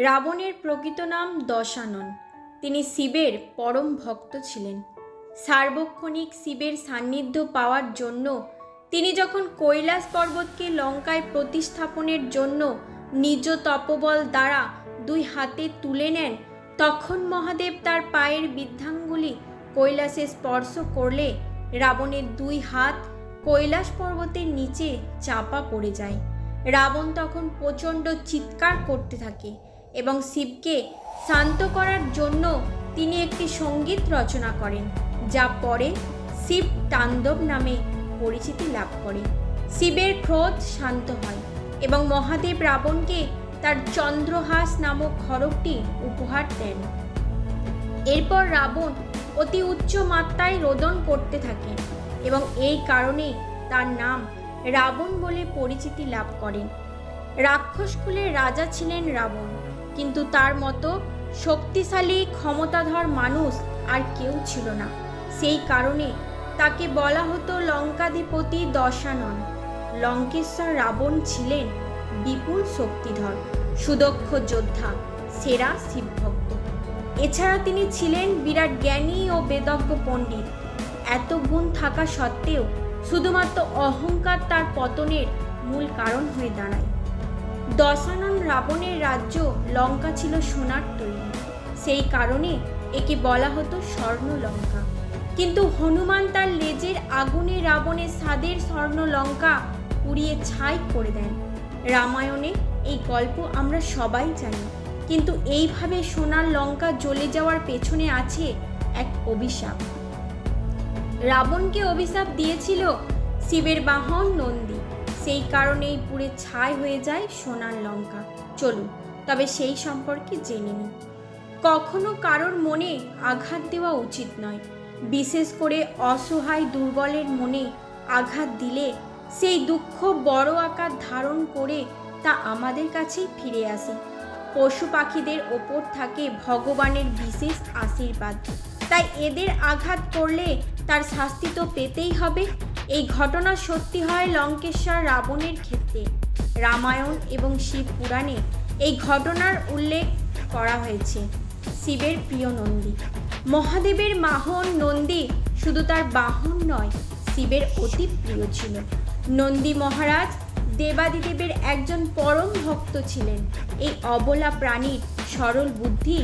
রাবণের প্রকৃত নাম দশানন। তিনি শিবের পরম ভক্ত ছিলেন। সার্বক্ষণিক শিবের সান্নিধ্য পাওয়ার জন্য তিনি যখন কৈলাস পর্বতকে লঙ্কায় প্রতিস্থাপনের জন্য নিজ তপবল দ্বারা দুই হাতে তুলে নেন, তখন মহাদেব তার পায়ের বৃদ্ধাঙ্গুলি কৈলাসে স্পর্শ করলে রাবণের দুই হাত কৈলাস পর্বতের নিচে চাপা পড়ে যায়। রাবণ তখন প্রচণ্ড চিৎকার করতে থাকে এবং শিবকে শান্ত করার জন্য তিনি একটি সঙ্গীত রচনা করেন, যা পরে শিব তাণ্ডব নামে পরিচিতি লাভ করে। শিবের ক্রোধ শান্ত হয় এবং মহাদেব রাবণকে তার চন্দ্রহাস নামক খড়গটি উপহার দেন। এরপর রাবণ অতি উচ্চ মাত্রায় রোদন করতে থাকে এবং এই কারণে তার নাম রাবণ বলে পরিচিতি লাভ করেন। রাক্ষসকুলের রাজা ছিলেন রাবণ, কিন্তু তার মতো শক্তিশালী ক্ষমতাধর মানুষ আর কেউ ছিল না। সেই কারণে তাকে বলা হতো লঙ্কাধিপতি দশানন। লঙ্কেশ্বর রাবণ ছিলেন বিপুল শক্তিধর, সুদক্ষ যোদ্ধা, সেরা শিবভক্ত। এছাড়া তিনি ছিলেন বিরাট জ্ঞানী ও বেদজ্ঞ পণ্ডিত। এত গুণ থাকা সত্ত্বেও শুধুমাত্র অহংকার তার পতনের মূল কারণ হয়ে দাঁড়ায়। দশানন রাবণের রাজ্য লঙ্কা ছিল সোনার তৈরি, সেই কারণে একে বলা হতো স্বর্ণ লঙ্কা। কিন্তু হনুমান তার লেজের আগুনে রাবণের স্বাদের স্বর্ণ লঙ্কা পুড়িয়ে ছাই করে দেন। রামায়ণে এই গল্প আমরা সবাই জানি, কিন্তু এইভাবে সোনার লঙ্কা জ্বলে যাওয়ার পেছনে আছে এক অভিশাপ। রাবণকে অভিশাপ দিয়েছিল শিবের বাহন নন্দী, সেই কারণেই পুড়ে ছাই হয়ে যায় সোনার লঙ্কা। চলুন তবে সেই সম্পর্কে জেনে নিই। কখনো কারোর মনে আঘাত দেওয়া উচিত নয়, বিশেষ করে অসহায় দুর্বলের মনে আঘাত দিলে সেই দুঃখ বড় আকার ধারণ করে তা আমাদের কাছেই ফিরে আসে। পশু পাখিদের ওপর থাকে ভগবানের বিশেষ আশীর্বাদ, তাই এদের আঘাত করলে তার শাস্তি তো পেতেই হবে। এই ঘটনা সত্যি হয় লঙ্কেশ্বর রাবণের ক্ষেত্রে। রামায়ণ এবং শিব পুরাণে এই ঘটনার উল্লেখ করা হয়েছে। শিবের প্রিয় নন্দী, মহাদেবের বাহন নন্দী শুধু তার বাহন নয়, শিবের অতি প্রিয় ছিল। নন্দী মহারাজ দেবাদিদেবের একজন পরম ভক্ত ছিলেন। এই অবলা প্রাণীর সরল বুদ্ধি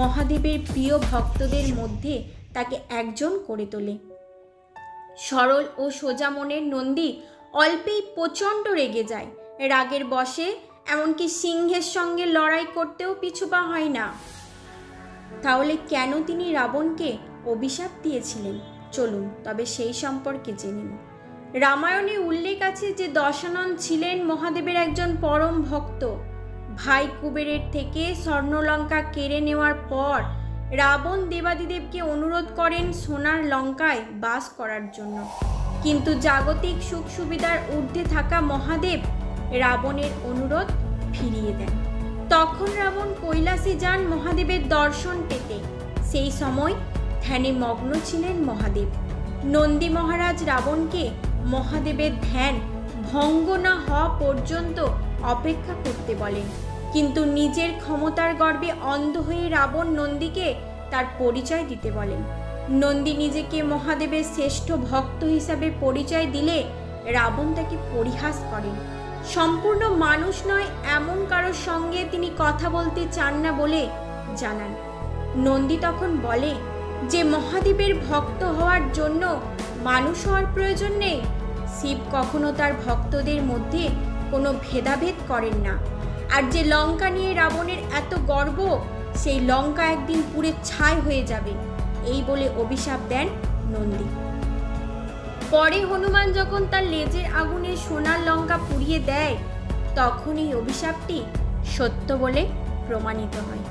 মহাদেবের প্রিয় ভক্তদের মধ্যে তাকে একজন করে তোলে। সরল ও সোজা মনের নন্দী অল্পেই প্রচণ্ড রেগে যায়। রাগের বশে এমনকি সিংহের সঙ্গে লড়াই করতেও পিছুপা হয় না। তাহলে কেন তিনি রাবণকে অভিশাপ দিয়েছিলেন? চলুন তবে সেই সম্পর্কে জেনে নিই। রামায়ণে উল্লেখ আছে যে দশানন ছিলেন মহাদেবের একজন পরম ভক্ত। ভাই কুবেরের থেকে স্বর্ণলঙ্কা কেড়ে নেওয়ার পর রাবণ দেবাদিদেবকে অনুরোধ করেন সোনার লঙ্কায় বাস করার জন্য, কিন্তু জাগতিক সুখ সুবিধার ঊর্ধ্বে থাকা মহাদেব রাবণের অনুরোধ ফিরিয়ে দেন। তখন রাবণ কৈলাসে যান মহাদেবের দর্শন পেতে। সেই সময় ধ্যানে মগ্ন ছিলেন মহাদেব। নন্দী মহারাজ রাবণকে মহাদেবের ধ্যান ভঙ্গ না হওয়া পর্যন্ত অপেক্ষা করতে বলেন, কিন্তু নিজের ক্ষমতার গর্বে অন্ধ হয়ে রাবণ নন্দীকে তার পরিচয় দিতে বলেন। নন্দী নিজেকে মহাদেবের শ্রেষ্ঠ ভক্ত হিসাবে পরিচয় দিলে রাবণ তাকে পরিহাস করেন। সম্পূর্ণ মানুষ নয় এমন কারোর সঙ্গে তিনি কথা বলতে চান না বলে জানান। নন্দী তখন বলে যে মহাদেবের ভক্ত হওয়ার জন্য মানুষ হওয়ার প্রয়োজন নেই। শিব কখনো তার ভক্তদের মধ্যে কোনো ভেদাভেদ করেন না। আর যে লঙ্কা নিয়ে রাবণের এত গর্ব, সেই লঙ্কা একদিন পুড়ে ছাই হয়ে যাবে, এই বলে অভিশাপ দেন নন্দী। পরে হনুমান যখন তার লেজের আগুনে সোনার লঙ্কা পুড়িয়ে দেয়, তখন এই অভিশাপটি সত্য বলে প্রমাণিত হয়।